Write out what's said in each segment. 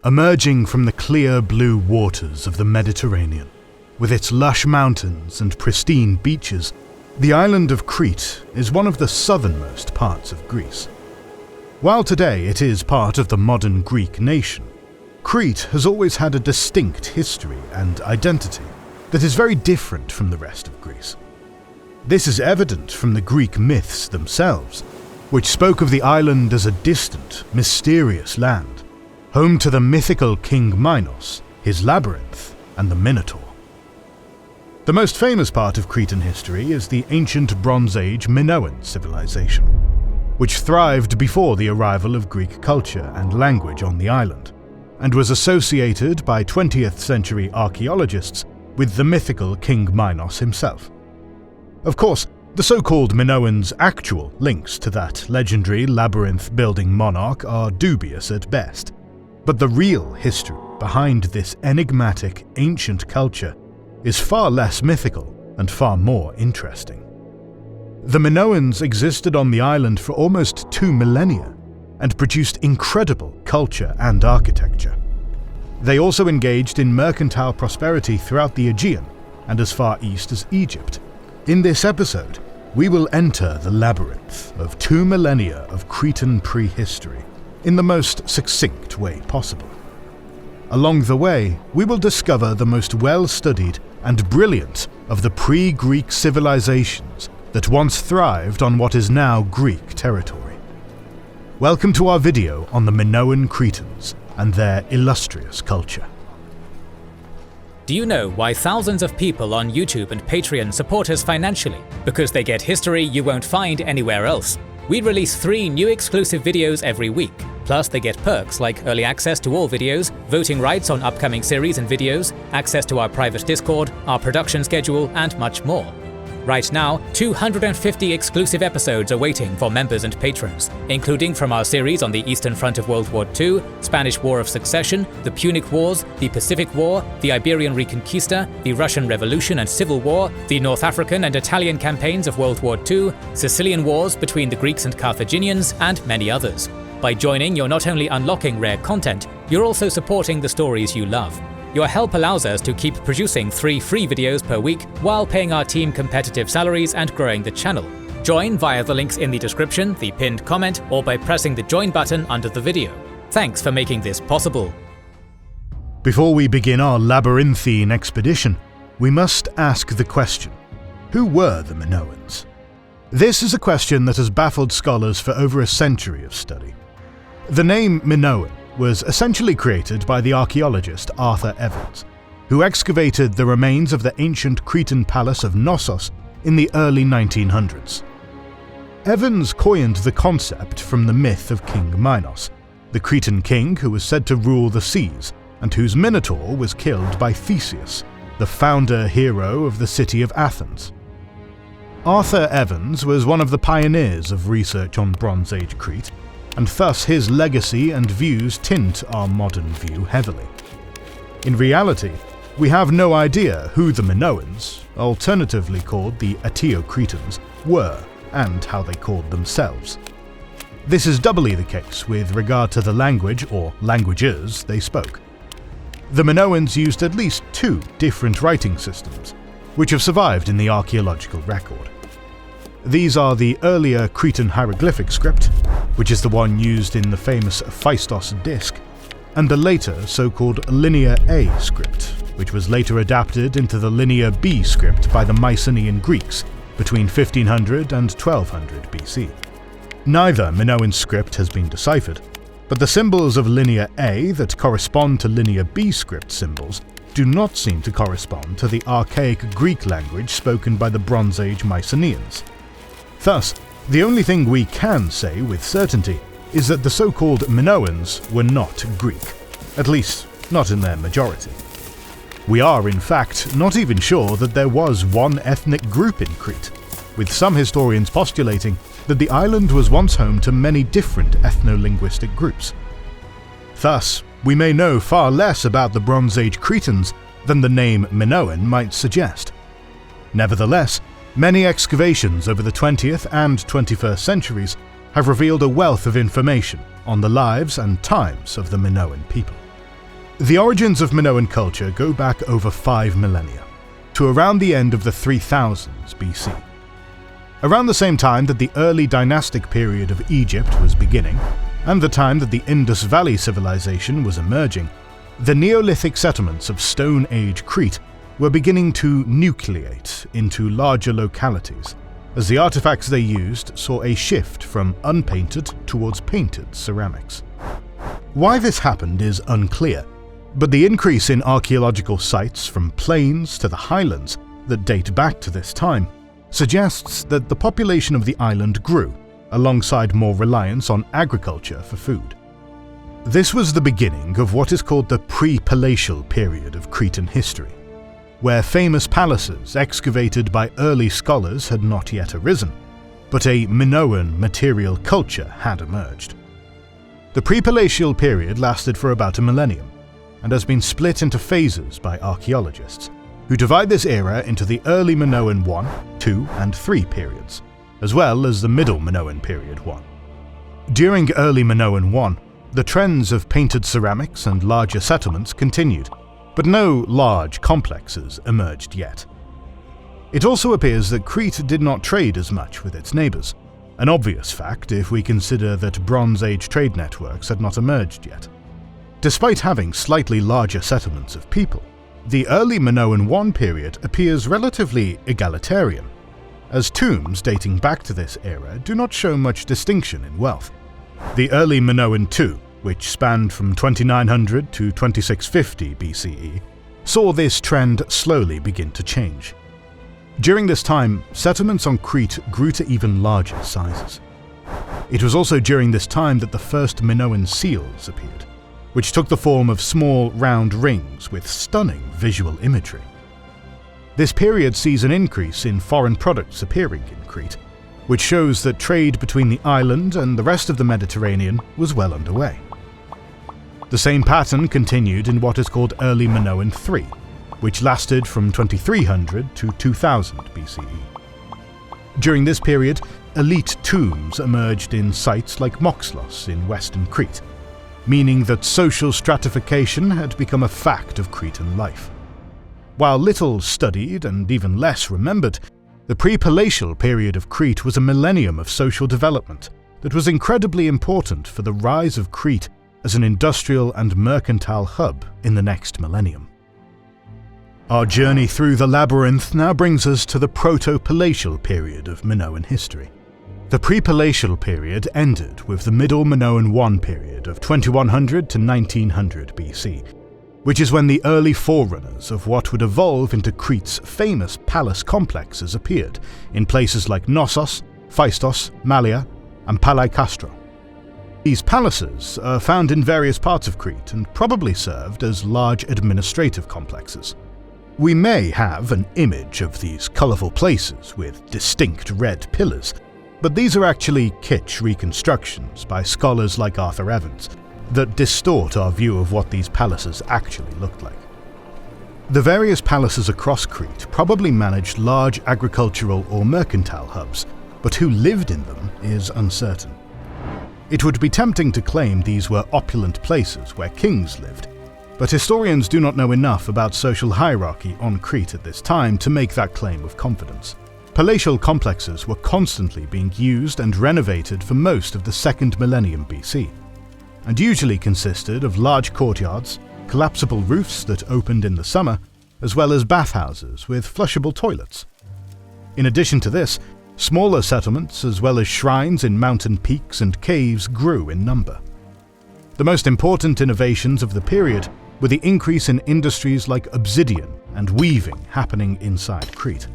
emerging from the clear blue waters of the Mediterranean. With its lush mountains and pristine beaches, the island of Crete is one of the southernmost parts of Greece. While today it is part of the modern Greek nation, Crete has always had a distinct history and identity that is very different from the rest of Greece. This is evident from the Greek myths themselves, which spoke of the island as a distant, mysterious land, home to the mythical King Minos, his labyrinth, and the Minotaur. The most famous part of Cretan history is the ancient Bronze Age Minoan civilization, which thrived before the arrival of Greek culture and language on the island, and was associated by 20th century archaeologists with the mythical King Minos himself. Of course, the so-called Minoans' actual links to that legendary labyrinth-building monarch are dubious at best, but the real history behind this enigmatic ancient culture is far less mythical and far more interesting. The Minoans existed on the island for almost 2 millennia and produced incredible culture and architecture. They also engaged in mercantile prosperity throughout the Aegean and as far east as Egypt. In this episode, we will enter the labyrinth of 2 millennia of Cretan prehistory in the most succinct way possible. Along the way, we will discover the most well-studied and brilliant of the pre-Greek civilizations that once thrived on what is now Greek territory. Welcome to our video on the Minoan Cretans and their illustrious culture. Do you know why thousands of people on YouTube and Patreon support us financially? Because they get history you won't find anywhere else. We release 3 new exclusive videos every week. Plus, they get perks like early access to all videos, voting rights on upcoming series and videos, access to our private Discord, our production schedule, and much more. Right now, 250 exclusive episodes are waiting for members and patrons, including from our series on the Eastern Front of World War II, Spanish War of Succession, the Punic Wars, the Pacific War, the Iberian Reconquista, the Russian Revolution and Civil War, the North African and Italian campaigns of World War II, Sicilian Wars between the Greeks and Carthaginians, and many others. By joining, you're not only unlocking rare content, you're also supporting the stories you love. Your help allows us to keep producing 3 free videos per week while paying our team competitive salaries and growing the channel. Join via the links in the description, the pinned comment, or by pressing the join button under the video. Thanks for making this possible. Before we begin our labyrinthine expedition, we must ask the question, who were the Minoans? This is a question that has baffled scholars for over a century of study. The name Minoan was essentially created by the archaeologist Arthur Evans, who excavated the remains of the ancient Cretan palace of Knossos in the early 1900s. Evans coined the concept from the myth of King Minos, the Cretan king who was said to rule the seas and whose minotaur was killed by Theseus, the founder hero of the city of Athens. Arthur Evans was one of the pioneers of research on Bronze Age Crete, and thus his legacy and views tint our modern view heavily. In reality, we have no idea who the Minoans, alternatively called the Eteocretans, were and how they called themselves. This is doubly the case with regard to the language or languages they spoke. The Minoans used at least 2 different writing systems, which have survived in the archaeological record. These are the earlier Cretan hieroglyphic script, which is the one used in the famous Phaistos disc, and the later so-called Linear A script, which was later adapted into the Linear B script by the Mycenaean Greeks between 1500 and 1200 BC. Neither Minoan script has been deciphered, but the symbols of Linear A that correspond to Linear B script symbols do not seem to correspond to the archaic Greek language spoken by the Bronze Age Mycenaeans. Thus, the only thing we can say with certainty is that the so-called Minoans were not Greek, at least not in their majority. We are, in fact, not even sure that there was one ethnic group in Crete, with some historians postulating that the island was once home to many different ethno-linguistic groups. Thus, we may know far less about the Bronze Age Cretans than the name Minoan might suggest. Nevertheless, many excavations over the 20th and 21st centuries have revealed a wealth of information on the lives and times of the Minoan people. The origins of Minoan culture go back over 5 millennia, to around the end of the 3000s BC. Around the same time that the early dynastic period of Egypt was beginning, and the time that the Indus Valley civilization was emerging, the Neolithic settlements of Stone Age Crete were beginning to nucleate into larger localities, as the artifacts they used saw a shift from unpainted towards painted ceramics. Why this happened is unclear, but the increase in archaeological sites from plains to the highlands that date back to this time suggests that the population of the island grew, alongside more reliance on agriculture for food. This was the beginning of what is called the Prepalatial period of Cretan history, where famous palaces excavated by early scholars had not yet arisen, but a Minoan material culture had emerged. The Prepalatial period lasted for about a millennium, and has been split into phases by archaeologists, who divide this era into the early Minoan 1, 2, and 3 periods, as well as the middle Minoan period 1. During early Minoan 1, the trends of painted ceramics and larger settlements continued, but no large complexes emerged yet. It also appears that Crete did not trade as much with its neighbours, an obvious fact if we consider that Bronze Age trade networks had not emerged yet. Despite having slightly larger settlements of people, the early Minoan 1 period appears relatively egalitarian, as tombs dating back to this era do not show much distinction in wealth. The early Minoan 2, which spanned from 2900 to 2650 BCE, saw this trend slowly begin to change. During this time, settlements on Crete grew to even larger sizes. It was also during this time that the first Minoan seals appeared, which took the form of small, round rings with stunning visual imagery. This period sees an increase in foreign products appearing in Crete, which shows that trade between the island and the rest of the Mediterranean was well underway. The same pattern continued in what is called early Minoan 3, which lasted from 2300 to 2000 BCE. During this period, elite tombs emerged in sites like Moxlos in western Crete, meaning that social stratification had become a fact of Cretan life. While little studied and even less remembered, the Prepalatial period of Crete was a millennium of social development that was incredibly important for the rise of Crete as an industrial and mercantile hub in the next millennium. Our journey through the labyrinth now brings us to the Proto-Palatial period of Minoan history. The Prepalatial period ended with the Middle Minoan 1 period of 2100 to 1900 BC, which is when the early forerunners of what would evolve into Crete's famous palace complexes appeared in places like Knossos, Phaistos, Malia, and Palikastro. These palaces are found in various parts of Crete and probably served as large administrative complexes. We may have an image of these colourful places with distinct red pillars, but these are actually kitsch reconstructions by scholars like Arthur Evans that distort our view of what these palaces actually looked like. The various palaces across Crete probably managed large agricultural or mercantile hubs, but who lived in them is uncertain. It would be tempting to claim these were opulent places where kings lived, but historians do not know enough about social hierarchy on Crete at this time to make that claim with confidence. Palatial complexes were constantly being used and renovated for most of the 2nd millennium BC, and usually consisted of large courtyards, collapsible roofs that opened in the summer, as well as bathhouses with flushable toilets. In addition to this, smaller settlements as well as shrines in mountain peaks and caves grew in number. The most important innovations of the period were the increase in industries like obsidian and weaving happening inside Crete.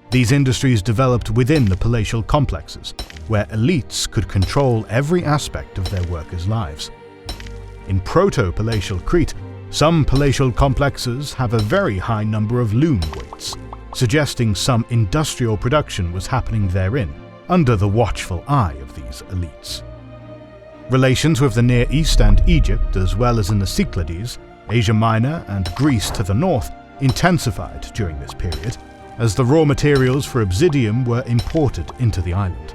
These industries developed within the palatial complexes, where elites could control every aspect of their workers' lives. In proto-palatial Crete, some palatial complexes have a very high number of loom weights, suggesting some industrial production was happening therein, under the watchful eye of these elites. Relations with the Near East and Egypt, as well as in the Cyclades, Asia Minor and Greece to the north, intensified during this period, as the raw materials for obsidian were imported into the island.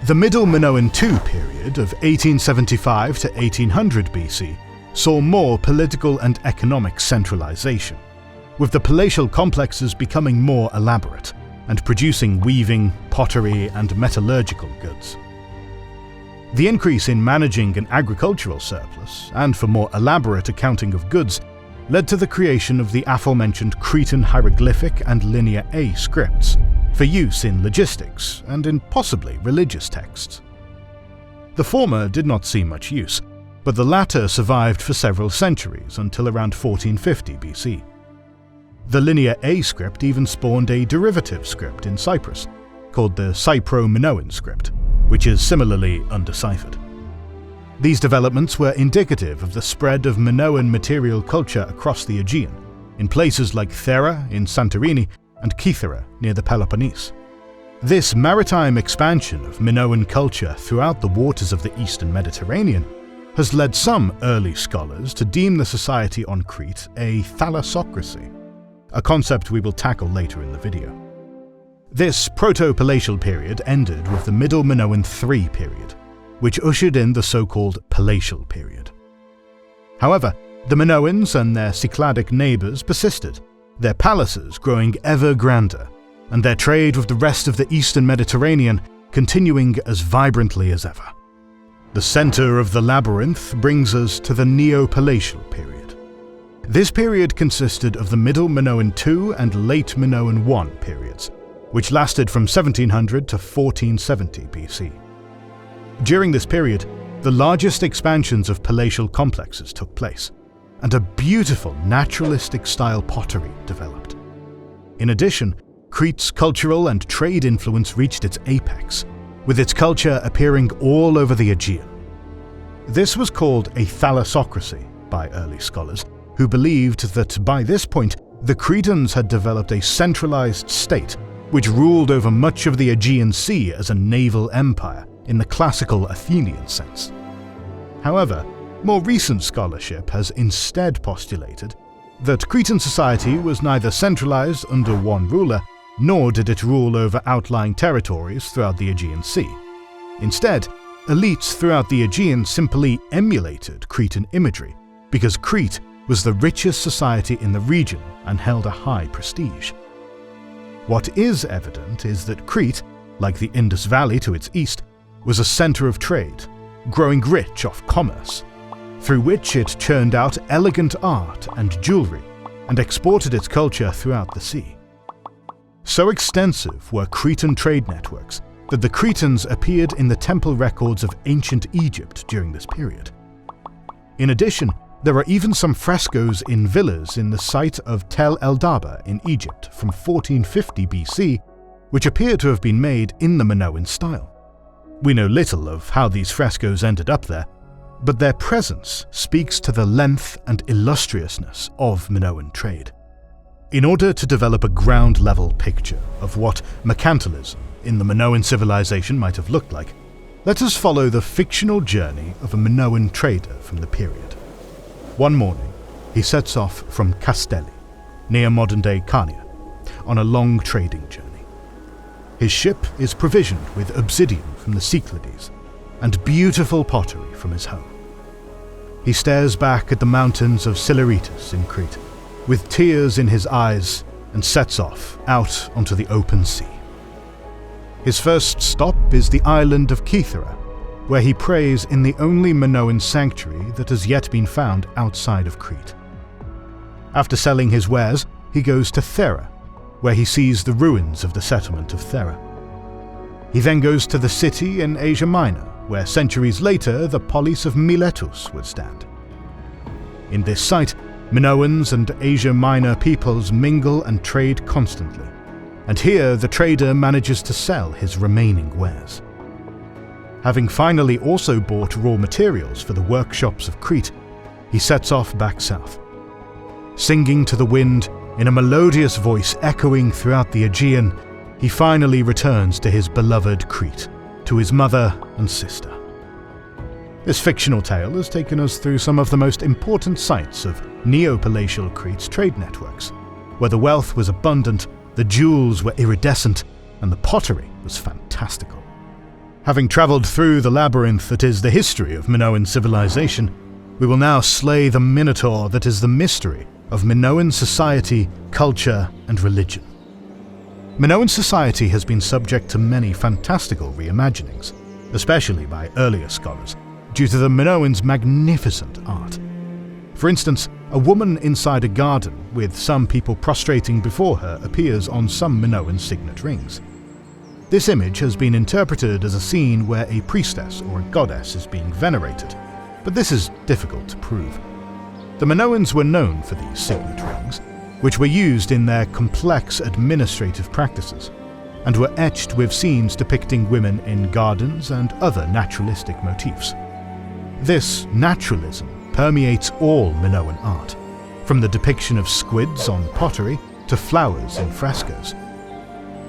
The Middle Minoan II period of 1875 to 1800 BC saw more political and economic centralization, with the palatial complexes becoming more elaborate and producing weaving, pottery, and metallurgical goods. The increase in managing an agricultural surplus, and for more elaborate accounting of goods, led to the creation of the aforementioned Cretan hieroglyphic and Linear A scripts, for use in logistics and in possibly religious texts. The former did not see much use, but the latter survived for several centuries until around 1450 BC. The Linear A script even spawned a derivative script in Cyprus, called the Cypro-Minoan script, which is similarly undeciphered. These developments were indicative of the spread of Minoan material culture across the Aegean, in places like Thera in Santorini and Kythera near the Peloponnese. This maritime expansion of Minoan culture throughout the waters of the eastern Mediterranean has led some early scholars to deem the society on Crete a Thalassocracy, a concept we will tackle later in the video. This proto-palatial period ended with the Middle Minoan III period, which ushered in the so-called Palatial period. However, the Minoans and their Cycladic neighbours persisted, their palaces growing ever grander, and their trade with the rest of the eastern Mediterranean continuing as vibrantly as ever. The centre of the labyrinth brings us to the Neopalatial period. This period consisted of the Middle Minoan II and Late Minoan I periods, which lasted from 1700 to 1470 BC. During this period, the largest expansions of palatial complexes took place, and a beautiful naturalistic-style pottery developed. In addition, Crete's cultural and trade influence reached its apex, with its culture appearing all over the Aegean. This was called a Thalassocracy by early scholars, who believed that by this point the Cretans had developed a centralized state which ruled over much of the Aegean Sea as a naval empire in the classical Athenian sense. However, more recent scholarship has instead postulated that Cretan society was neither centralized under one ruler, nor did it rule over outlying territories throughout the Aegean Sea. Instead, elites throughout the Aegean simply emulated Cretan imagery, because Crete was the richest society in the region and held a high prestige. What is evident is that Crete, like the Indus Valley to its east, was a center of trade, growing rich off commerce, through which it churned out elegant art and jewelry and exported its culture throughout the sea. So extensive were Cretan trade networks that the Cretans appeared in the temple records of ancient Egypt during this period. In addition, there are even some frescoes in villas in the site of Tel el-Daba in Egypt from 1450 BC, which appear to have been made in the Minoan style. We know little of how these frescoes ended up there, but their presence speaks to the length and illustriousness of Minoan trade. In order to develop a ground-level picture of what mercantilism in the Minoan civilization might have looked like, let us follow the fictional journey of a Minoan trader from the period. One morning, he sets off from Castelli, near modern-day Carnia, on a long trading journey. His ship is provisioned with obsidian from the Cyclades and beautiful pottery from his home. He stares back at the mountains of Sileritis in Crete, with tears in his eyes, and sets off out onto the open sea. His first stop is the island of Kythera, where he prays in the only Minoan sanctuary that has yet been found outside of Crete. After selling his wares, he goes to Thera, where he sees the ruins of the settlement of Thera. He then goes to the city in Asia Minor, where centuries later the polis of Miletus would stand. In this site, Minoans and Asia Minor peoples mingle and trade constantly, and here the trader manages to sell his remaining wares. Having finally also bought raw materials for the workshops of Crete, he sets off back south. Singing to the wind in a melodious voice echoing throughout the Aegean, he finally returns to his beloved Crete, to his mother and sister. This fictional tale has taken us through some of the most important sites of Neopalatial Crete's trade networks, where the wealth was abundant, the jewels were iridescent, and the pottery was fantastical. Having travelled through the labyrinth that is the history of Minoan civilization, We will now slay the Minotaur that is the mystery of Minoan society, culture, and religion. Minoan society has been subject to many fantastical reimaginings, especially by earlier scholars, due to the Minoans' magnificent art. For instance, a woman inside a garden with some people prostrating before her appears on some Minoan signet rings. This image has been interpreted as a scene where a priestess or a goddess is being venerated, but this is difficult to prove. The Minoans were known for these signet rings, which were used in their complex administrative practices, and were etched with scenes depicting women in gardens and other naturalistic motifs. This naturalism permeates all Minoan art, from the depiction of squids on pottery to flowers in frescoes.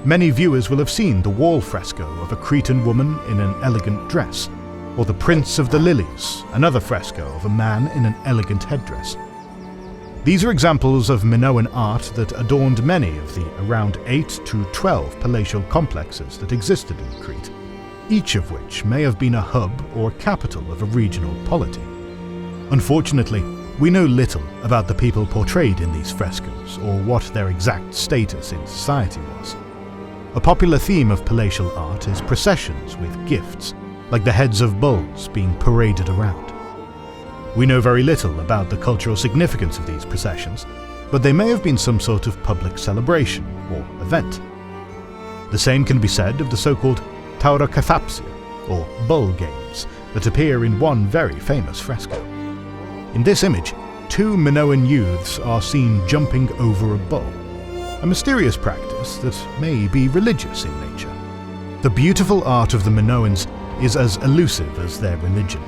Many viewers will have seen the wall fresco of a Cretan woman in an elegant dress, or the Prince of the Lilies, another fresco of a man in an elegant headdress. These are examples of Minoan art that adorned many of the around 8 to 12 palatial complexes that existed in Crete, each of which may have been a hub or capital of a regional polity. Unfortunately, we know little about the people portrayed in these frescoes or what their exact status in society was. A popular theme of palatial art is processions with gifts, like the heads of bulls being paraded around. We know very little about the cultural significance of these processions, but they may have been some sort of public celebration or event. The same can be said of the so-called Taurocathapsia, or bull games, that appear in one very famous fresco. In this image, 2 Minoan youths are seen jumping over a bull, a mysterious practice that may be religious in nature. The beautiful art of the Minoans is as elusive as their religion.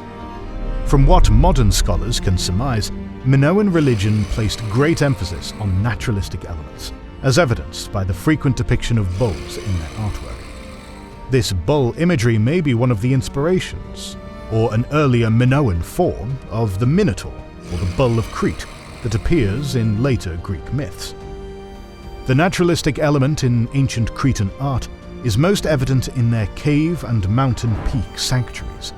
From what modern scholars can surmise, Minoan religion placed great emphasis on naturalistic elements, as evidenced by the frequent depiction of bulls in their artwork. This bull imagery may be one of the inspirations, or an earlier Minoan form of the Minotaur, or the bull of Crete, that appears in later Greek myths. The naturalistic element in ancient Cretan art is most evident in their cave and mountain peak sanctuaries.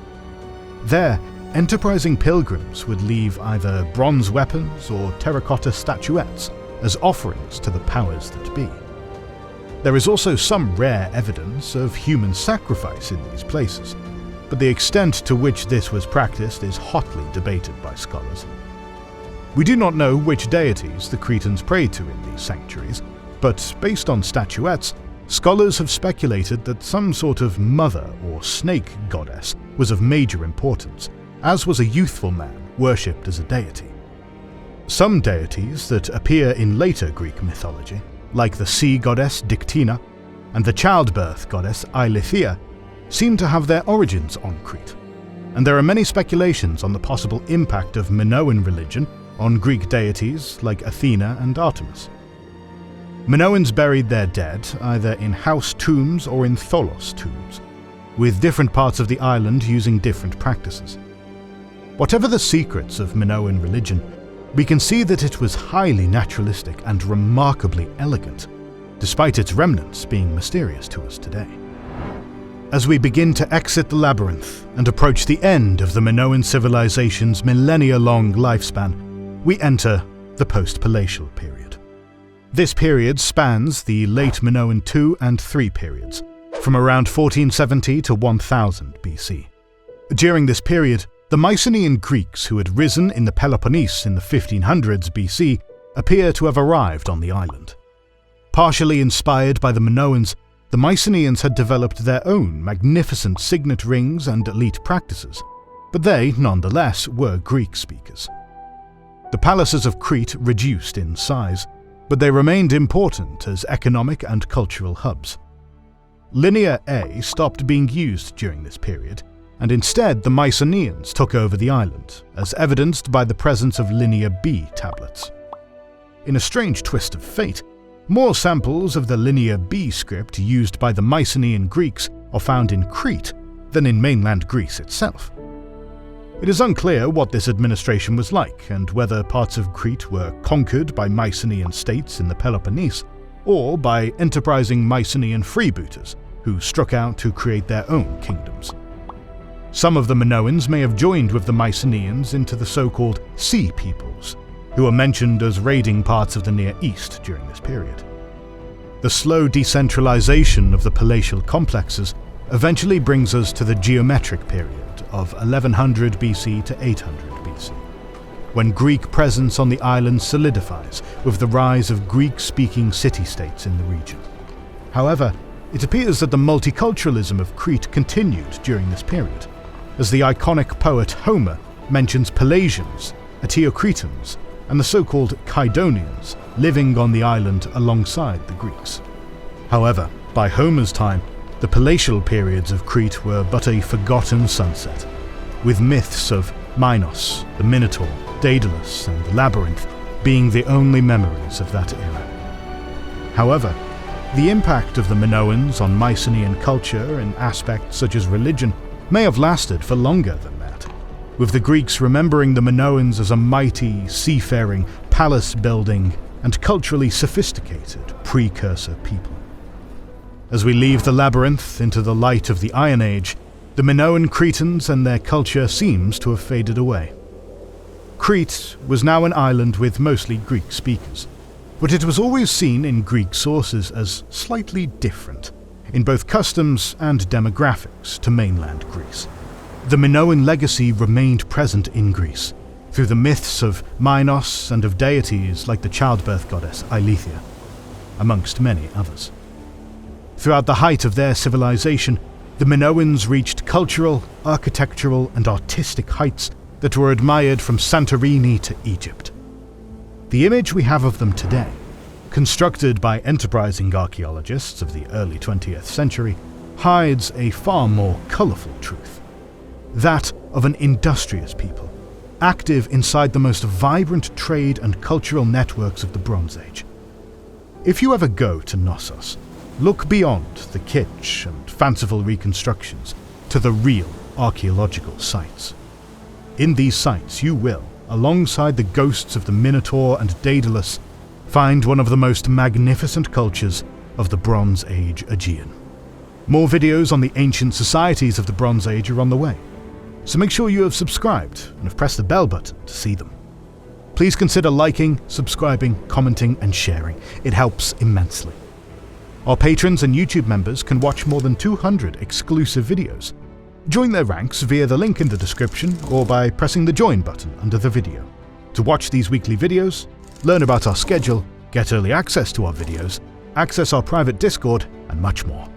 There, enterprising pilgrims would leave either bronze weapons or terracotta statuettes as offerings to the powers that be. There is also some rare evidence of human sacrifice in these places, but the extent to which this was practiced is hotly debated by scholars. We do not know which deities the Cretans prayed to in these sanctuaries, but based on statuettes, scholars have speculated that some sort of mother or snake goddess was of major importance, as was a youthful man worshipped as a deity. Some deities that appear in later Greek mythology, like the sea goddess Dictina and the childbirth goddess Eileithyia, seem to have their origins on Crete, and there are many speculations on the possible impact of Minoan religion on Greek deities like Athena and Artemis. Minoans buried their dead either in house tombs or in tholos tombs, with different parts of the island using different practices. Whatever the secrets of Minoan religion, we can see that it was highly naturalistic and remarkably elegant, despite its remnants being mysterious to us today. As we begin to exit the labyrinth and approach the end of the Minoan civilization's millennia-long lifespan, we enter the post-Palatial period. This period spans the late Minoan II and III periods, from around 1470 to 1000 BC. During this period, the Mycenaean Greeks who had risen in the Peloponnese in the 1500s BC appear to have arrived on the island. Partially inspired by the Minoans, the Mycenaeans had developed their own magnificent signet rings and elite practices, but they, nonetheless, were Greek speakers. The palaces of Crete reduced in size, but they remained important as economic and cultural hubs. Linear A stopped being used during this period, and instead the Mycenaeans took over the island, as evidenced by the presence of Linear B tablets. In a strange twist of fate, more samples of the Linear B script used by the Mycenaean Greeks are found in Crete than in mainland Greece itself. It is unclear what this administration was like and whether parts of Crete were conquered by Mycenaean states in the Peloponnese or by enterprising Mycenaean freebooters who struck out to create their own kingdoms. Some of the Minoans may have joined with the Mycenaeans into the so-called Sea Peoples, who are mentioned as raiding parts of the Near East during this period. The slow decentralization of the palatial complexes eventually brings us to the geometric period of 1100 BC to 800 BC, when Greek presence on the island solidifies with the rise of Greek-speaking city-states in the region. However, it appears that the multiculturalism of Crete continued during this period, as the iconic poet Homer mentions Pelasians, Eteocretans, and the so-called Kydonians living on the island alongside the Greeks. However, by Homer's time, the palatial periods of Crete were but a forgotten sunset, with myths of Minos, the Minotaur, Daedalus, and the Labyrinth being the only memories of that era. However, the impact of the Minoans on Mycenaean culture in aspects such as religion may have lasted for longer than that, with the Greeks remembering the Minoans as a mighty, seafaring, palace-building, and culturally sophisticated precursor people. As we leave the labyrinth into the light of the Iron Age, the Minoan Cretans and their culture seems to have faded away. Crete was now an island with mostly Greek speakers, but it was always seen in Greek sources as slightly different in both customs and demographics to mainland Greece. The Minoan legacy remained present in Greece through the myths of Minos and of deities like the childbirth goddess Eileithyia, amongst many others. Throughout the height of their civilization, the Minoans reached cultural, architectural, and artistic heights that were admired from Santorini to Egypt. The image we have of them today, constructed by enterprising archaeologists of the early 20th century, hides a far more colourful truth. That of an industrious people, active inside the most vibrant trade and cultural networks of the Bronze Age. If you ever go to Knossos, look beyond the kitsch and fanciful reconstructions to the real archaeological sites. In these sites you will, alongside the ghosts of the Minotaur and Daedalus, find one of the most magnificent cultures of the Bronze Age Aegean. More videos on the ancient societies of the Bronze Age are on the way, so make sure you have subscribed and have pressed the bell button to see them. Please consider liking, subscribing, commenting, and sharing. It helps immensely. Our patrons and YouTube members can watch more than 200 exclusive videos. Join their ranks via the link in the description or by pressing the join button under the video. To watch these weekly videos, learn about our schedule, get early access to our videos, access our private Discord, and much more.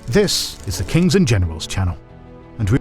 This is the Kings and Generals channel, and we